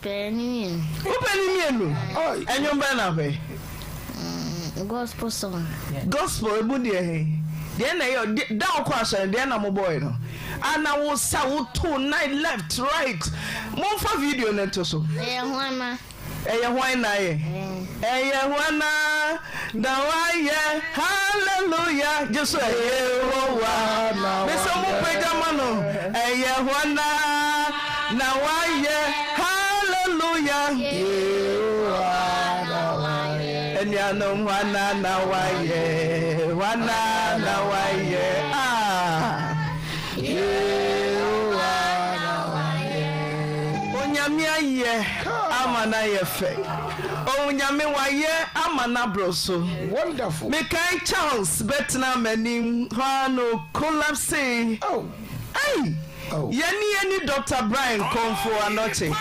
Penny. Oh, and your banner. Gospel song. Gospel, good day. Then I down question, then I'm a boy. And I will say 2 night left, right. More for video netoso. Hallelujah. Just say hallelujah. And ya know wana Onyamia ye amana ye fe. Onyame wa ye amana broso. Wonderful. Me kai Charles betna manim hano collapse. Oh. Ay. Oh. Yeni Dr. Brian come for anoche.